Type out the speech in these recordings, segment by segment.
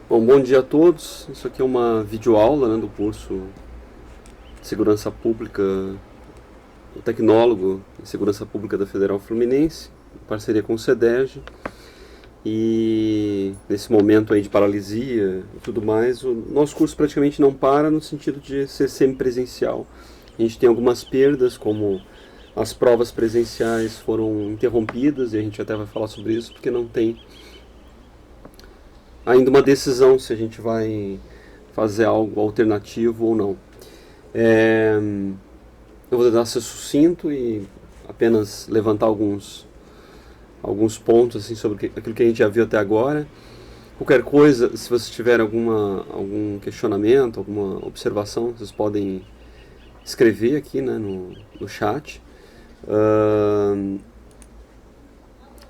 Bom dia a todos. Isso aqui é uma videoaula, né, do curso de Segurança Pública, o tecnólogo em Segurança Pública da Federal Fluminense, em parceria com o CEDERJ. E nesse momento aí de paralisia e tudo mais, o nosso curso praticamente não para no sentido de ser semipresencial. A gente tem algumas perdas, como as provas presenciais foram interrompidas, e a gente até vai falar sobre isso, porque não tem ainda uma decisão se a gente vai fazer algo alternativo ou não. Eu vou tentar ser sucinto e apenas levantar alguns pontos assim, sobre aquilo que a gente já viu até agora. Qualquer coisa, se você tiver algum questionamento, alguma observação, vocês podem escrever aqui, né, no chat.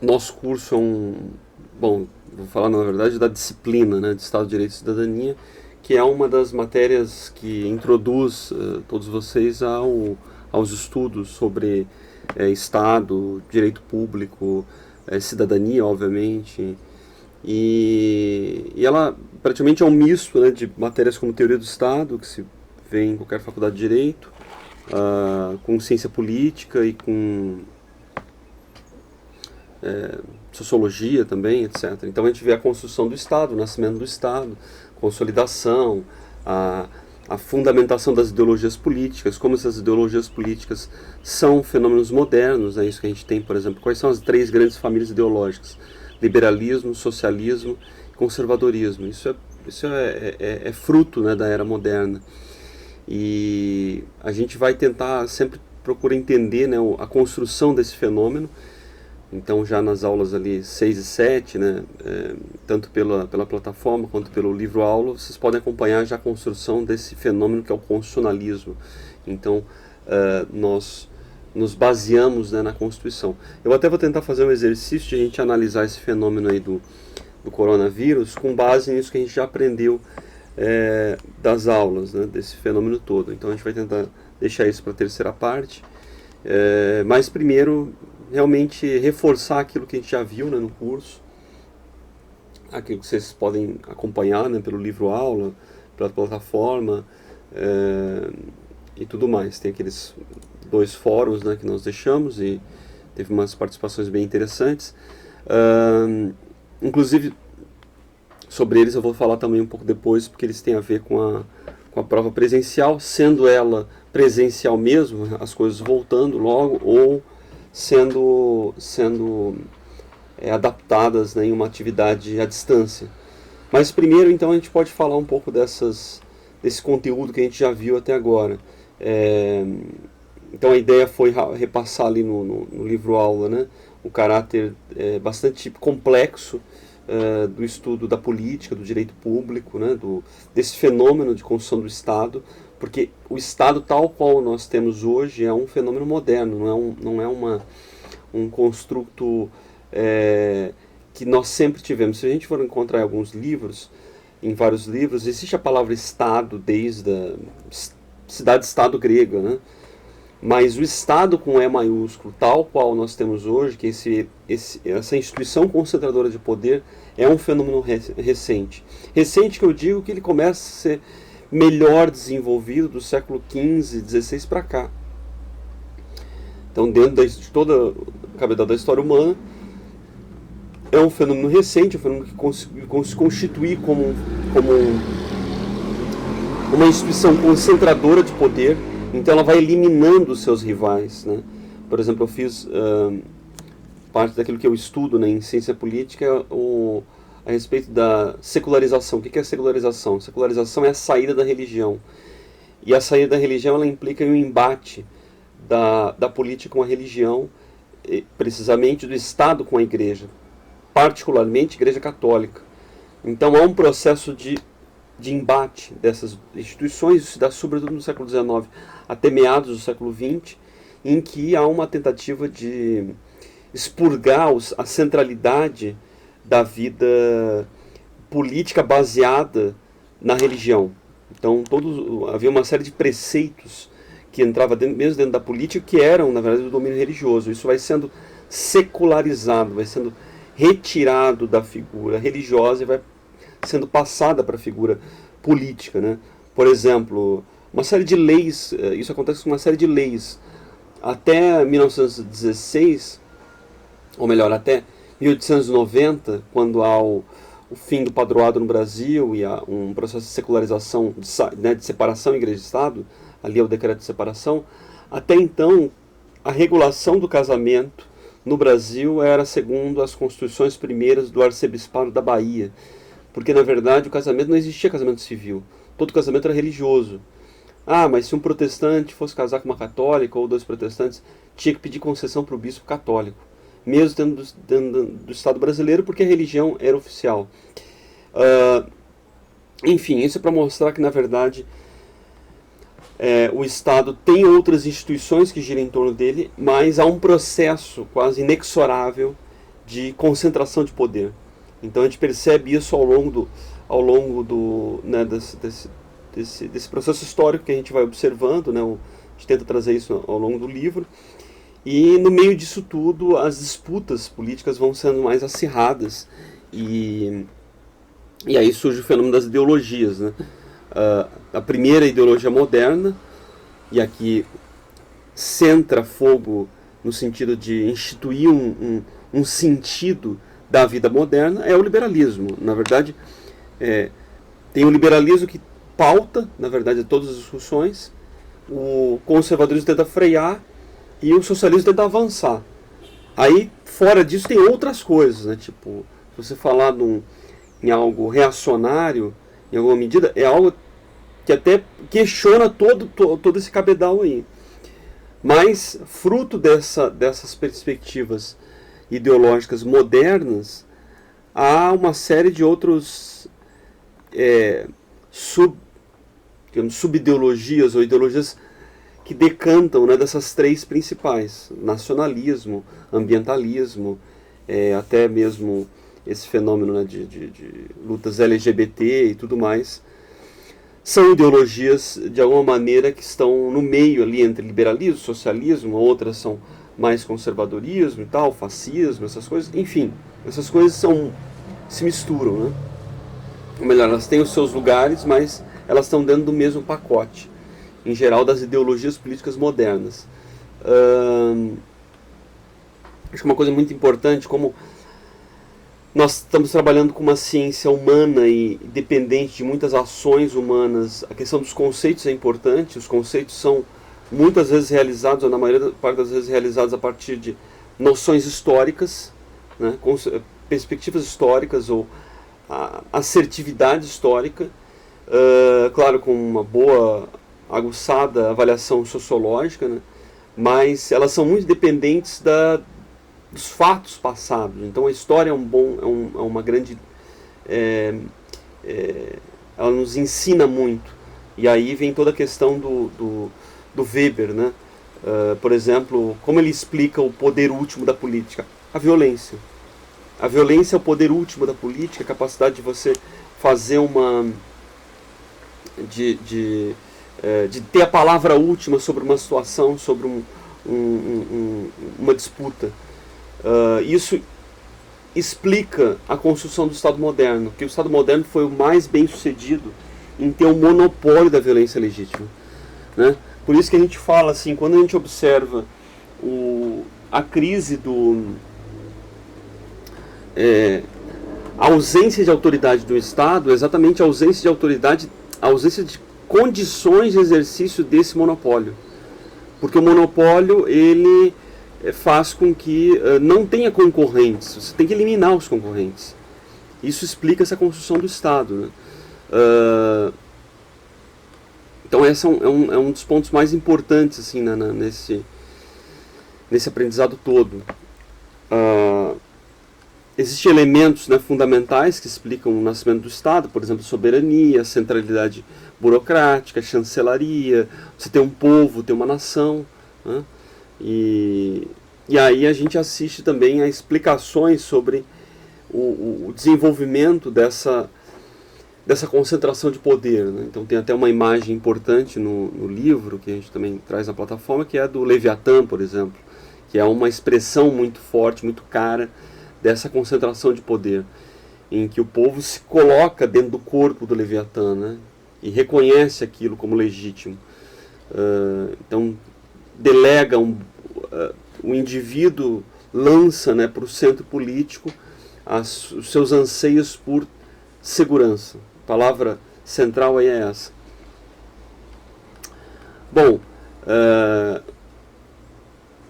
Nosso curso é bom, vou falar na verdade da disciplina, né, de Estado de Direito e Cidadania, que é uma das matérias que introduz todos vocês aos estudos sobre Estado, direito público, cidadania, obviamente. E ela praticamente é um misto, né, de matérias como teoria do Estado, que se vê em qualquer faculdade de direito, com ciência política e com sociologia também, etc. Então a gente vê a construção do Estado, o nascimento do Estado, consolidação, a fundamentação das ideologias políticas, como essas ideologias políticas são fenômenos modernos, é isso que a gente tem, por exemplo, quais são as três grandes famílias ideológicas: liberalismo, socialismo e conservadorismo. Isso é fruto, né, da era moderna. E a gente vai tentar sempre procurar entender, né, a construção desse fenômeno. Então já nas aulas ali 6 e 7, né, tanto pela plataforma quanto pelo livro-aula, vocês podem acompanhar já a construção desse fenômeno que é o constitucionalismo. Então nós nos baseamos, né, na Constituição. Eu até vou tentar fazer um exercício de a gente analisar esse fenômeno aí do coronavírus com base nisso que a gente já aprendeu das aulas, né, desse fenômeno todo. Então a gente vai tentar deixar isso para a terceira parte. Mas primeiro, realmente reforçar aquilo que a gente já viu, né, no curso, aquilo que vocês podem acompanhar, né, pelo livro-aula, pela plataforma e tudo mais. Tem aqueles 2 fóruns, né, que nós deixamos e teve umas participações bem interessantes. Inclusive, sobre eles eu vou falar também um pouco depois, porque eles têm a ver com a prova presencial, sendo ela presencial mesmo, as coisas voltando logo, ou sendo adaptadas, né, em uma atividade à distância. Mas primeiro, então, a gente pode falar um pouco desse conteúdo que a gente já viu até agora. Então a ideia foi repassar ali no livro-aula, né, o caráter bastante complexo do estudo da política, do direito público, né, desse fenômeno de construção do Estado, porque o Estado tal qual nós temos hoje é um fenômeno moderno, não é um construto que nós sempre tivemos. Se a gente for encontrar em vários livros, existe a palavra Estado desde a cidade-estado grega, né? Mas o Estado com E maiúsculo, tal qual nós temos hoje, que essa instituição concentradora de poder, é um fenômeno recente. Recente que eu digo que ele começa a ser melhor desenvolvido do século XV, XVI para cá. Então, dentro de toda a cavidade da história humana, é um fenômeno recente, um fenômeno que conseguiu se constituir como uma instituição concentradora de poder. Então ela vai eliminando os seus rivais, né? Por exemplo, eu fiz parte daquilo que eu estudo, né, em ciência política a respeito da secularização. O que é secularização? Secularização é a saída da religião. E a saída da religião ela implica em um embate da política com a religião, precisamente do Estado com a igreja, particularmente a Igreja Católica. Então há um processo de embate dessas instituições, isso se dá sobretudo no século XIX até meados do século XX, em que há uma tentativa de expurgar a centralidade da vida política baseada na religião. Então havia uma série de preceitos que entravam mesmo dentro da política, que eram, na verdade, do domínio religioso. Isso vai sendo secularizado, vai sendo retirado da figura religiosa e vai sendo passada para a figura política, né? Por exemplo, uma série de leis, isso acontece com uma série de leis. Até 1916, ou melhor, até 1890, quando há o fim do padroado no Brasil e há um processo de secularização, de separação igreja e Estado, ali é o decreto de separação, até então a regulação do casamento no Brasil era segundo as constituições primeiras do arcebispado da Bahia, porque na verdade o casamento não existia casamento civil, todo casamento era religioso. Ah, mas se um protestante fosse casar com uma católica ou dois protestantes, tinha que pedir concessão para o bispo católico, mesmo dentro do Estado brasileiro, porque a religião era oficial. Enfim, isso é para mostrar que na verdade o Estado tem outras instituições que giram em torno dele, mas há um processo quase inexorável de concentração de poder. Então a gente percebe isso ao longo do né, desse processo histórico que a gente vai observando, né, a gente tenta trazer isso ao longo do livro, e no meio disso tudo as disputas políticas vão sendo mais acirradas, e aí surge o fenômeno das ideologias, né? A primeira ideologia moderna, e aqui centra fogo no sentido de instituir um sentido da vida moderna, é o liberalismo. Na verdade, tem o liberalismo que pauta, na verdade, todas as discussões, o conservadorismo tenta frear e o socialismo tenta avançar. Aí, fora disso, tem outras coisas, né? Tipo, se você falar em algo reacionário, em alguma medida, é algo que até questiona todo esse cabedal aí. Mas, fruto dessas perspectivas ideológicas modernas, há uma série de outros subideologias ou ideologias que decantam, né, dessas três principais: nacionalismo, ambientalismo, até mesmo esse fenômeno, né, de lutas LGBT e tudo mais. São ideologias, de alguma maneira, que estão no meio ali entre liberalismo, socialismo, outras são mais conservadorismo e tal, fascismo, essas coisas. Enfim, essas coisas se misturam, né? Ou melhor, elas têm os seus lugares, mas elas estão dentro do mesmo pacote, em geral, das ideologias políticas modernas. Acho que uma coisa muito importante, como nós estamos trabalhando com uma ciência humana e dependente de muitas ações humanas, a questão dos conceitos é importante. Os conceitos são muitas vezes realizados, ou na maioria das vezes realizados a partir de noções históricas, né, perspectivas históricas ou assertividade histórica, claro, com uma boa, aguçada avaliação sociológica, né, mas elas são muito dependentes dos fatos passados. Então a história é uma grande... ela nos ensina muito. E aí vem toda a questão do Weber, né? Por exemplo, como ele explica o poder último da política? A violência. A violência é o poder último da política, a capacidade de você fazer de ter a palavra última sobre uma situação, sobre uma disputa. Isso explica a construção do Estado moderno, que o Estado moderno foi o mais bem sucedido em ter um monopólio da violência legítima, né? Por isso que a gente fala assim, quando a gente observa a crise a ausência de autoridade do Estado, exatamente a ausência de autoridade, a ausência de condições de exercício desse monopólio, porque o monopólio ele faz com que não tenha concorrentes, você tem que eliminar os concorrentes. Isso explica essa construção do Estado, né? Então esse é um dos pontos mais importantes assim, nesse aprendizado todo. Existem elementos, né, fundamentais que explicam o nascimento do Estado, por exemplo, soberania, centralidade burocrática, chancelaria, você tem um povo, tem uma nação, né? E aí a gente assiste também a explicações sobre o desenvolvimento dessa concentração de poder, né? Então tem até uma imagem importante no livro, que a gente também traz na plataforma, que é a do Leviatã, por exemplo, que é uma expressão muito forte, muito cara, dessa concentração de poder. em que o povo se coloca dentro do corpo do Leviatã, né? E reconhece aquilo como legítimo. Então, delega o indivíduo lança, né, para o centro político os seus anseios por segurança. A palavra central aí é essa. Bom,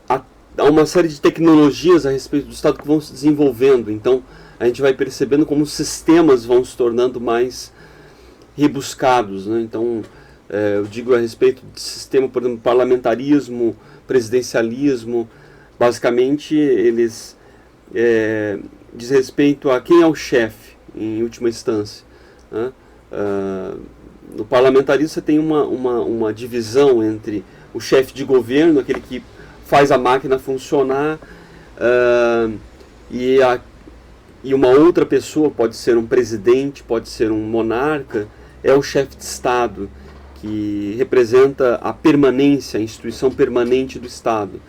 há uma série de tecnologias a respeito do Estado que vão se desenvolvendo, então a gente vai percebendo como os sistemas vão se tornando mais rebuscados, né? Então, eu digo a respeito de sistema, por exemplo, parlamentarismo, presidencialismo, basicamente eles diz respeito a quem é o chefe, em última instância, né? No parlamentarismo você tem uma divisão entre o chefe de governo, aquele que faz a máquina funcionar, e uma outra pessoa, pode ser um presidente, pode ser um monarca, é o chefe de Estado, que representa a permanência, a instituição permanente do Estado.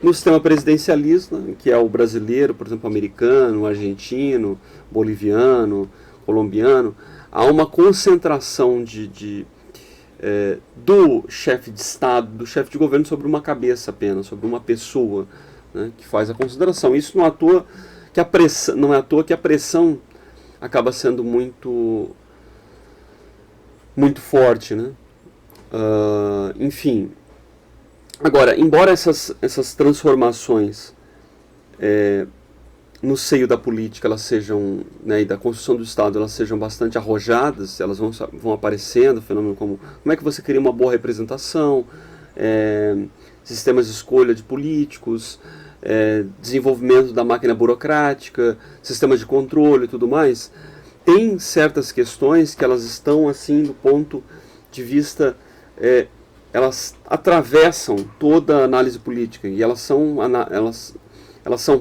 No sistema presidencialista, que é o brasileiro, por exemplo, americano, argentino, boliviano, colombiano, há uma concentração do chefe de Estado, do chefe de governo sobre uma cabeça apenas, sobre uma pessoa, né, que faz a consideração. Isso não é à toa que a pressão acaba sendo muito forte, né? Enfim, agora, embora essas transformações no seio da política elas sejam, né, e da construção do Estado, elas sejam bastante arrojadas, elas vão aparecendo, fenômeno como é que você cria uma boa representação, sistemas de escolha de políticos, desenvolvimento da máquina burocrática, sistemas de controle e tudo mais, tem certas questões que elas estão assim do ponto de vista, elas atravessam toda a análise política e elas são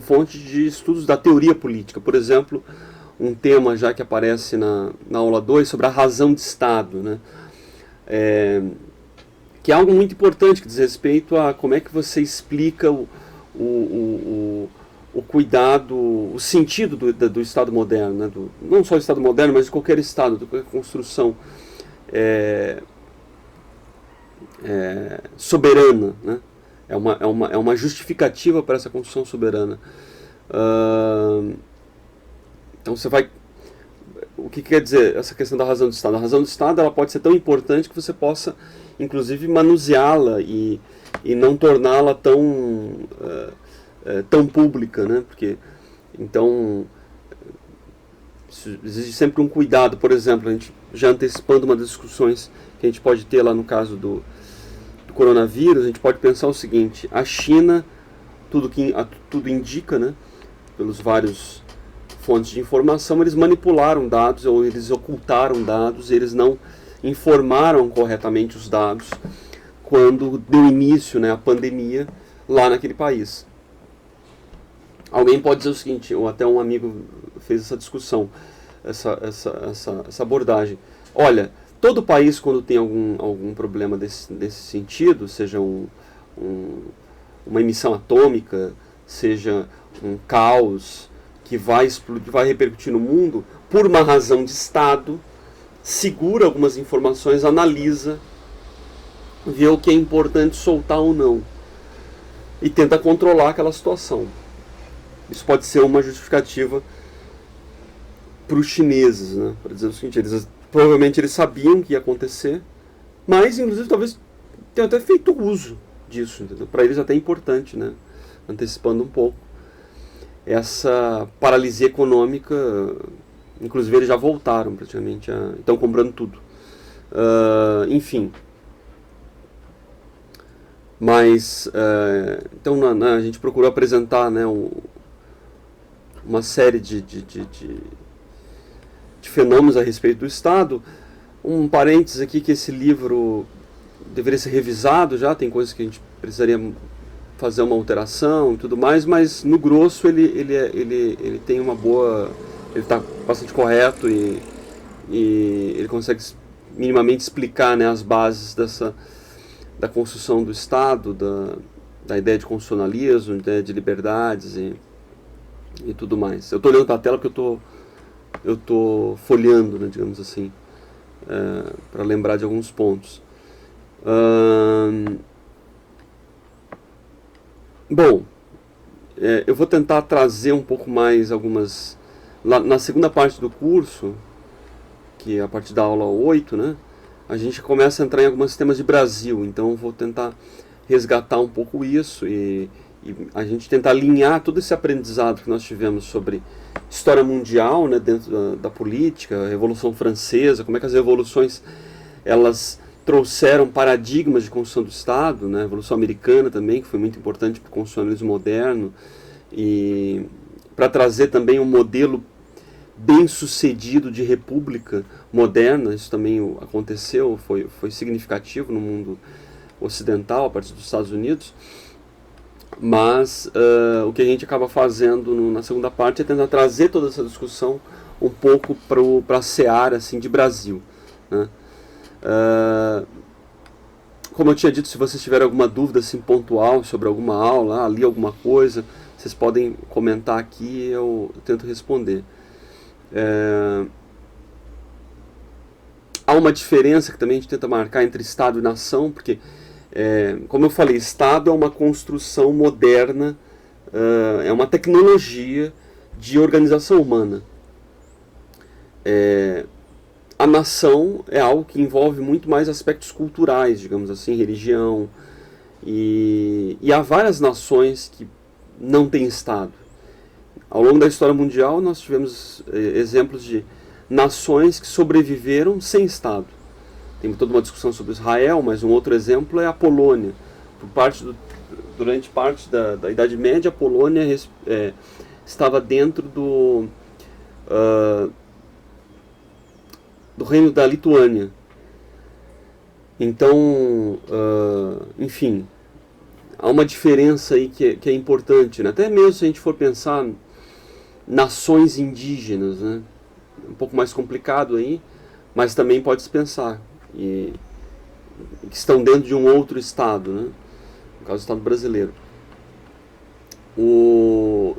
fontes de estudos da teoria política. Por exemplo, um tema já que aparece na aula 2 sobre a razão de Estado, né? Que é algo muito importante que diz respeito a como é que você explica o cuidado, o sentido do Estado moderno, né? Não só o Estado moderno, mas de qualquer Estado, de qualquer construção soberana, né? É uma justificativa para essa construção soberana. Então você vai... O que quer dizer essa questão da razão do Estado? A razão do Estado ela pode ser tão importante que você possa, inclusive, manuseá-la e não torná-la tão pública, né? Porque, então, existe sempre um cuidado. Por exemplo, a gente já antecipando uma das discussões que a gente pode ter lá no caso do coronavírus, a gente pode pensar o seguinte: a China, tudo indica, né, pelos vários fontes de informação, eles manipularam dados ou eles ocultaram dados, eles não informaram corretamente os dados quando deu início, né, a pandemia lá naquele país. Alguém pode dizer o seguinte, ou até um amigo fez essa discussão, essa abordagem: olha, todo país, quando tem algum problema desse sentido, seja uma emissão atômica, seja um caos que vai explodir, vai repercutir no mundo, por uma razão de Estado, segura algumas informações, analisa, vê o que é importante soltar ou não, e tenta controlar aquela situação. Isso pode ser uma justificativa para os chineses, né? Para dizer o seguinte: provavelmente eles sabiam que ia acontecer, mas inclusive talvez tenham até feito uso disso, entendeu? Para eles até é importante, né? Antecipando um pouco essa paralisia econômica. Inclusive eles já voltaram praticamente, estão comprando tudo. Enfim. Mas, então a gente procurou apresentar, né, uma série de fenômenos a respeito do Estado. Um parênteses aqui, que esse livro deveria ser revisado já, tem coisas que a gente precisaria fazer uma alteração e tudo mais, mas no grosso ele tem uma boa... ele está bastante correto e ele consegue minimamente explicar, né, as bases da construção do Estado, da ideia de constitucionalismo, da ideia de liberdades e tudo mais. Eu estou olhando para a tela porque eu estou eu tô folheando, né, digamos assim, para lembrar de alguns pontos. Bom, eu vou tentar trazer um pouco mais algumas... Na segunda parte do curso, que é a partir da aula 8, né, a gente começa a entrar em alguns temas de Brasil, então eu vou tentar resgatar um pouco isso e a gente tentar alinhar todo esse aprendizado que nós tivemos sobre história mundial, né, dentro da política, a Revolução Francesa, como é que as revoluções elas trouxeram paradigmas de construção do Estado, né, a Revolução Americana também, que foi muito importante para o constitucionalismo moderno, e para trazer também um modelo bem sucedido de república moderna. Isso também aconteceu, foi significativo no mundo ocidental, a partir dos Estados Unidos. Mas o que a gente acaba fazendo na segunda parte é tentar trazer toda essa discussão um pouco para a seara assim, de Brasil, né? Como eu tinha dito, se vocês tiverem alguma dúvida assim, pontual sobre alguma aula, li alguma coisa, vocês podem comentar aqui e eu tento responder. Há uma diferença que também a gente tenta marcar entre Estado e nação, porque, como eu falei, Estado é uma construção moderna, é uma tecnologia de organização humana. A nação é algo que envolve muito mais aspectos culturais, digamos assim, religião, e há várias nações que não têm Estado. Ao longo da história mundial nós tivemos exemplos de nações que sobreviveram sem Estado. Tem toda uma discussão sobre Israel, mas um outro exemplo é a Polônia. Durante parte da Idade Média, a Polônia estava dentro do reino da Lituânia. Então, enfim, há uma diferença aí que é importante, né? Até mesmo se a gente for pensar nações indígenas, né? Um pouco mais complicado aí, mas também pode-se pensar que estão dentro de um outro estado, né? No caso do estado brasileiro.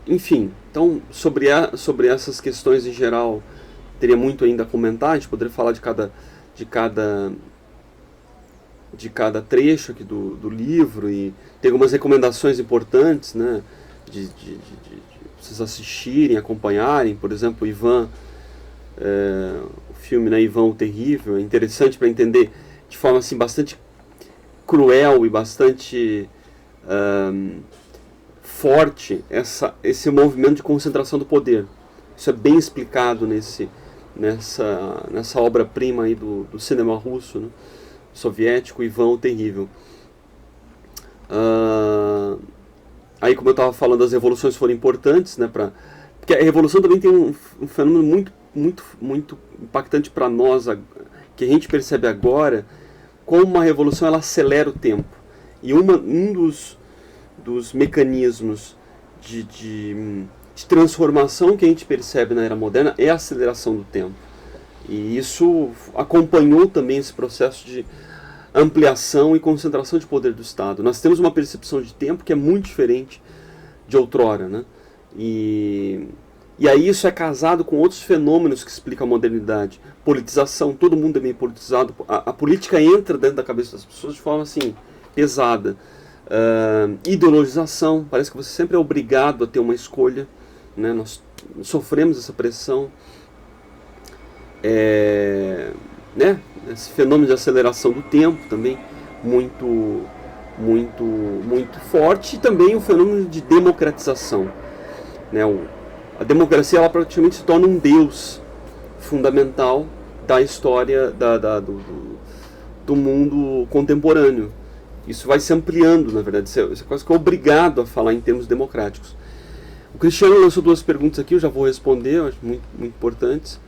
Enfim, então sobre essas questões em geral teria muito ainda a comentar. A gente poderia falar de cada trecho aqui do livro, e tem algumas recomendações importantes, né, de vocês assistirem, acompanharem. Por exemplo, Ivan, o filme, né, Ivan o Terrível, é interessante para entender de forma assim, bastante cruel e bastante forte esse movimento de concentração do poder. Isso é bem explicado nessa obra-prima aí do cinema russo, né, soviético, Ivan o Terrível. Aí, como eu estava falando, as revoluções foram importantes, né, porque a revolução também tem um fenômeno muito, muito, muito impactante para nós, que a gente percebe agora, como uma revolução ela acelera o tempo. E um dos mecanismos de transformação que a gente percebe na era moderna é a aceleração do tempo. E isso acompanhou também esse processo de ampliação e concentração de poder do Estado. Nós temos uma percepção de tempo que é muito diferente de outrora, né? E aí isso é casado com outros fenômenos que explicam a modernidade. Politização, todo mundo é meio politizado. A política entra dentro da cabeça das pessoas de forma assim, pesada. Ideologização, parece que você sempre é obrigado a ter uma escolha, né? Nós sofremos essa pressão. Né? Esse fenômeno de aceleração do tempo também muito, muito, muito forte, e também o fenômeno de democratização, né? A democracia ela praticamente se torna um deus fundamental da história do mundo contemporâneo. Isso vai se ampliando, na verdade. Você é quase que obrigado a falar em termos democráticos. O Cristiano lançou duas perguntas aqui, eu já vou responder, eu acho muito, muito importantes.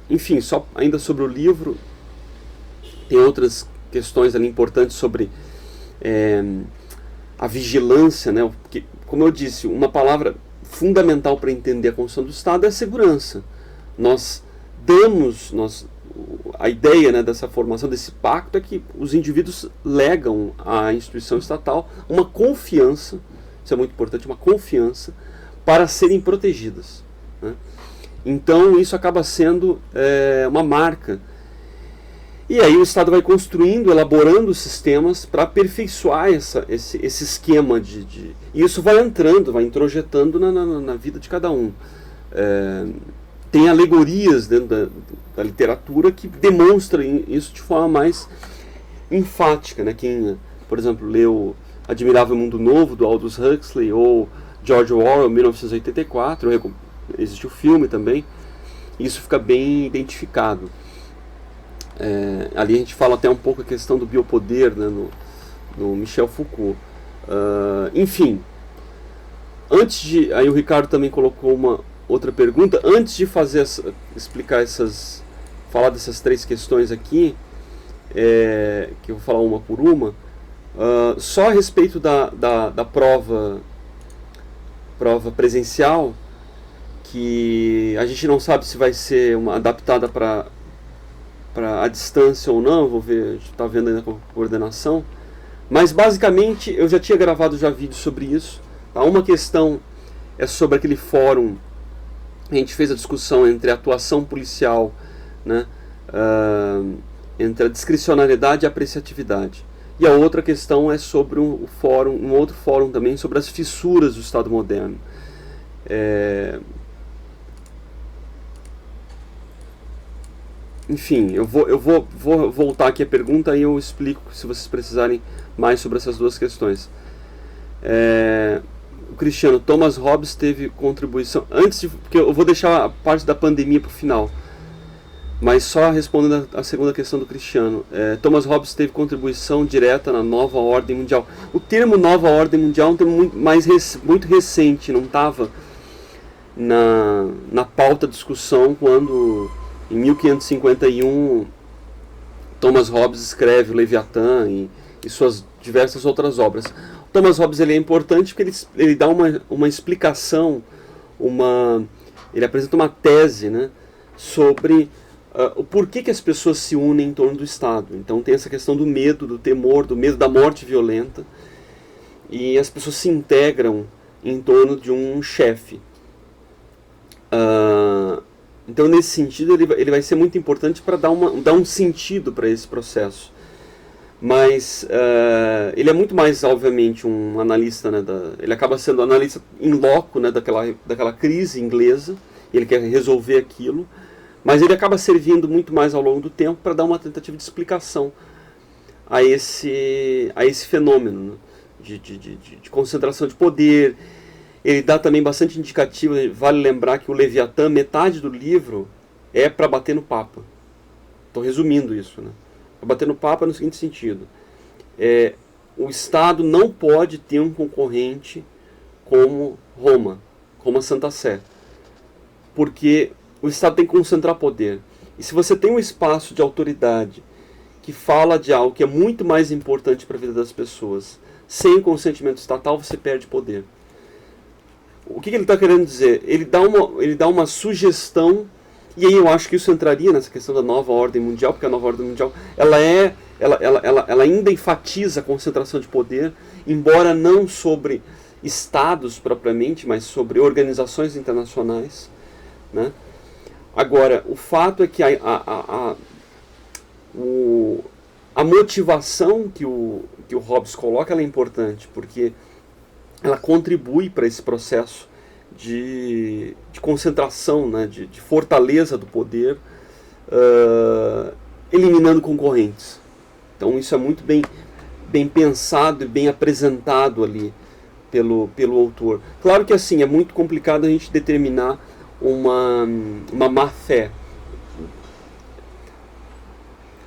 Enfim, só ainda sobre o livro, tem outras questões ali importantes sobre a vigilância, né? Porque, como eu disse, uma palavra fundamental para entender a construção do Estado é a segurança. A ideia, né, dessa formação, desse pacto, é que os indivíduos legam à instituição estatal uma confiança, isso é muito importante, uma confiança para serem protegidas, né? Então isso acaba sendo uma marca. E aí o Estado vai construindo, elaborando sistemas para aperfeiçoar esse esquema E isso vai entrando, vai introjetando na vida de cada um. Tem alegorias dentro da literatura que demonstram isso de forma mais enfática, né? Quem, por exemplo, leu Admirável Mundo Novo, do Aldous Huxley, ou George Orwell, 1984, existe o filme também, isso fica bem identificado. Ali a gente fala até um pouco a questão do biopoder, né, no Michel Foucault. Enfim, aí o Ricardo também colocou uma outra pergunta. Antes de falar dessas 3 questões aqui, que eu vou falar uma por uma, só a respeito da prova presencial, que a gente não sabe se vai ser adaptada para a distância ou não, vou ver, a gente está vendo ainda com a coordenação, mas basicamente eu já tinha gravado vídeo sobre isso. Tá? Uma questão é sobre aquele fórum, a gente fez a discussão entre a atuação policial, né, entre a discricionariedade e a apreciatividade. E a outra questão é sobre um outro fórum também, sobre as fissuras do Estado moderno. Enfim, eu vou voltar aqui a pergunta e eu explico se vocês precisarem mais sobre essas 2 questões. O Cristiano, Thomas Hobbes teve contribuição... porque eu vou deixar a parte da pandemia para o final, mas só respondendo a segunda questão do Cristiano. Thomas Hobbes teve contribuição direta na nova ordem mundial. O termo nova ordem mundial é um termo muito recente, não estava na pauta de discussão quando... Em 1551, Thomas Hobbes escreve o Leviatã e suas diversas outras obras. O Thomas Hobbes é importante porque ele dá uma explicação, ele apresenta uma tese, né, sobre o porquê que as pessoas se unem em torno do Estado. Então tem essa questão do medo, do temor, do medo da morte violenta, e as pessoas se integram em torno de um chefe. Então, nesse sentido, ele vai ser muito importante para dar um sentido para esse processo. Mas ele é muito mais, obviamente, um analista, né, ele acaba sendo analista in loco, né, daquela crise inglesa, ele quer resolver aquilo, mas ele acaba servindo muito mais ao longo do tempo para dar uma tentativa de explicação a esse fenômeno, né, de concentração de poder. Ele dá também bastante indicativo, vale lembrar que o Leviatã, metade do livro é para bater no Papa. Estou resumindo isso, né? Para bater no Papa no seguinte sentido. O Estado não pode ter um concorrente como Roma, como a Santa Sé. Porque o Estado tem que concentrar poder. E se você tem um espaço de autoridade que fala de algo que é muito mais importante para a vida das pessoas, sem o consentimento estatal, você perde poder. O que ele está querendo dizer? Ele dá uma sugestão, e aí eu acho que isso entraria nessa questão da nova ordem mundial, porque a nova ordem mundial ela ainda enfatiza a concentração de poder, embora não sobre estados propriamente, mas sobre organizações internacionais, né? Agora, o fato é que a motivação que o Hobbes coloca, ela é importante, porque ela contribui para esse processo de concentração, né, de fortaleza do poder, eliminando concorrentes. Então isso é muito bem pensado e bem apresentado ali pelo autor. Claro que assim, é muito complicado a gente determinar uma má-fé.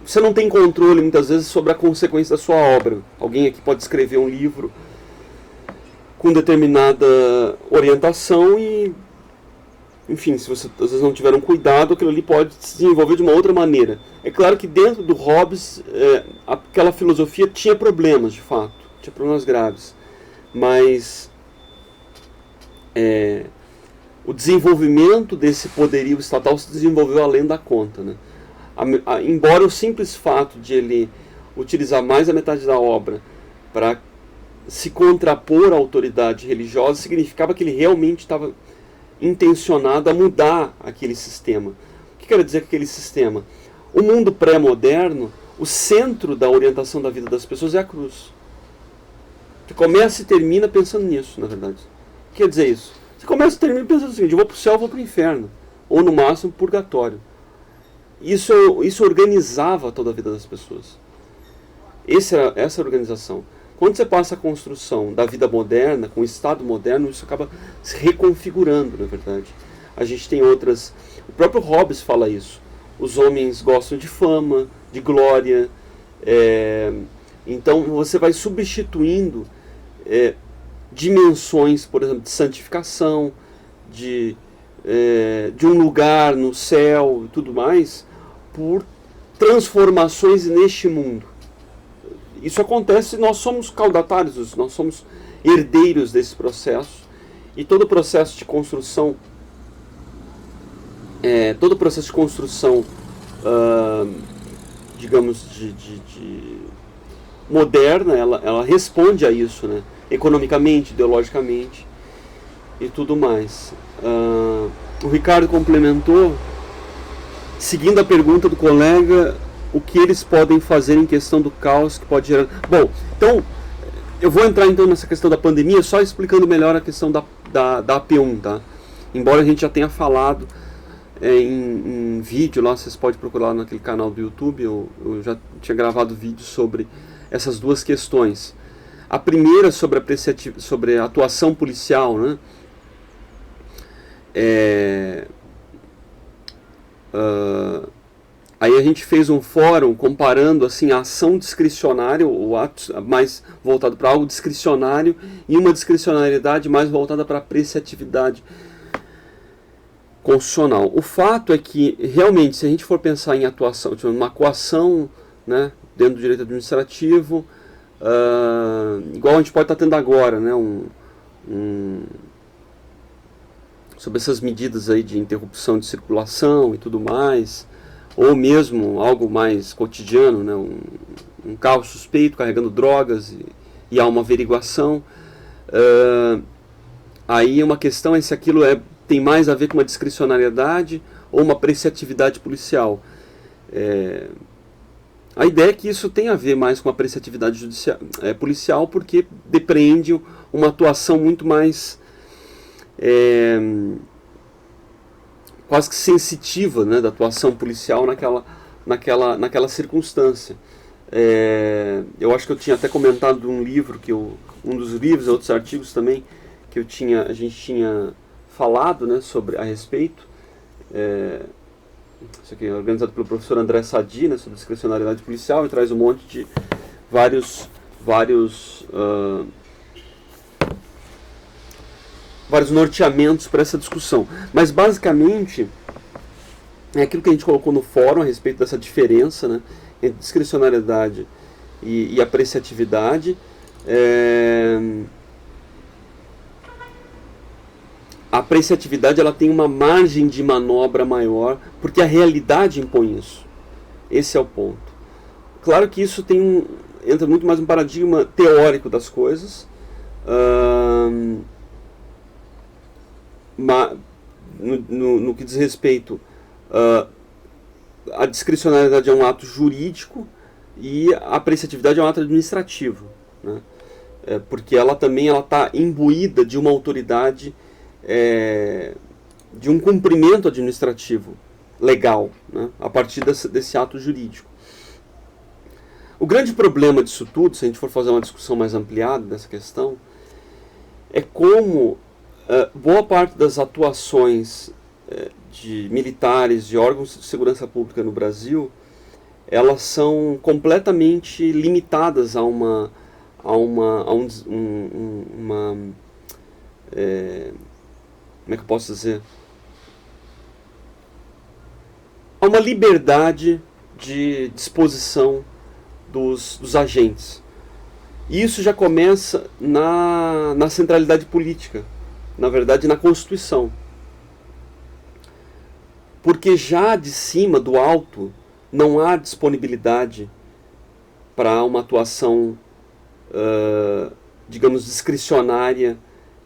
Você não tem controle muitas vezes sobre a consequência da sua obra. Alguém aqui pode escrever um livro com determinada orientação e, enfim, se você às vezes não tiver um cuidado, aquilo ali pode se desenvolver de uma outra maneira. É claro que dentro do Hobbes, aquela filosofia tinha problemas, de fato, tinha problemas graves, mas o desenvolvimento desse poderio estatal se desenvolveu além da conta, né? Embora o simples fato de ele utilizar mais da metade da obra para se contrapor à autoridade religiosa significava que ele realmente estava intencionado a mudar aquele sistema. O que quer dizer aquele sistema? O mundo pré-moderno, o centro da orientação da vida das pessoas é a cruz. Você começa e termina pensando nisso, na verdade. O que quer dizer isso? Você começa e termina pensando o seguinte: eu vou para o céu, eu vou para o inferno. Ou no máximo, purgatório. Isso organizava toda a vida das pessoas. Essa organização. Quando você passa a construção da vida moderna, com o Estado moderno, isso acaba se reconfigurando, na verdade. A gente tem outras... O próprio Hobbes fala isso. Os homens gostam de fama, de glória. Então você vai substituindo dimensões, por exemplo, de santificação, de um lugar no céu e tudo mais, por transformações neste mundo. Isso acontece, nós somos caudatários, nós somos herdeiros desse processo, e todo o processo de construção, digamos, moderna, ela responde a isso, né? Economicamente, ideologicamente e tudo mais. O Ricardo complementou, seguindo a pergunta do colega, o que eles podem fazer em questão do caos que pode gerar... Bom, então, eu vou entrar então nessa questão da pandemia, só explicando melhor a questão da AP1, tá? Embora a gente já tenha falado em vídeo, lá vocês podem procurar naquele canal do YouTube, eu já tinha gravado vídeo sobre essas duas questões. A primeira sobre a atuação policial, né? Aí a gente fez um fórum comparando assim, a ação discricionária, o ato mais voltado para algo discricionário, e uma discricionariedade mais voltada para a apreciatividade constitucional. O fato é que, realmente, se a gente for pensar em atuação, tipo, uma coação, né, dentro do direito administrativo, igual a gente pode estar tendo agora, né, sobre essas medidas aí de interrupção de circulação e tudo mais, ou mesmo algo mais cotidiano, né, um carro suspeito carregando drogas e há uma averiguação. Aí uma questão é se aquilo tem mais a ver com uma discricionariedade ou uma apreciatividade policial. A ideia é que isso tem a ver mais com a apreciatividade policial, porque depreende uma atuação muito mais quase que sensitiva, né, da atuação policial naquela circunstância. Eu acho que eu tinha até comentado de um livro, um dos livros, outros artigos também, que a gente tinha falado, né, a respeito. Isso aqui é organizado pelo professor André Sadi, né, sobre discricionariedade policial, e traz um monte de vários norteamentos para essa discussão. Mas basicamente é aquilo que a gente colocou no fórum a respeito dessa diferença, né, entre discricionariedade e apreciatividade. A apreciatividade, ela tem uma margem de manobra maior, porque a realidade impõe isso. Esse é o ponto. Claro que isso entra muito mais no paradigma teórico das coisas. No que diz respeito, a discricionariedade é um ato jurídico e a apreciatividade é um ato administrativo, né? Porque ela também está imbuída de uma autoridade, de um cumprimento administrativo legal, né, a partir desse ato jurídico. O grande problema disso tudo, se a gente for fazer uma discussão mais ampliada dessa questão, é como boa parte das atuações de militares, de órgãos de segurança pública no Brasil, elas são completamente limitadas a uma como é que eu posso dizer? Há uma liberdade de disposição dos agentes. E isso já começa na centralidade política, na verdade na Constituição. Porque já de cima, do alto, não há disponibilidade para uma atuação, digamos, discricionária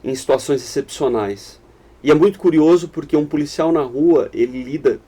em situações excepcionais. E é muito curioso porque um policial na rua, ele lida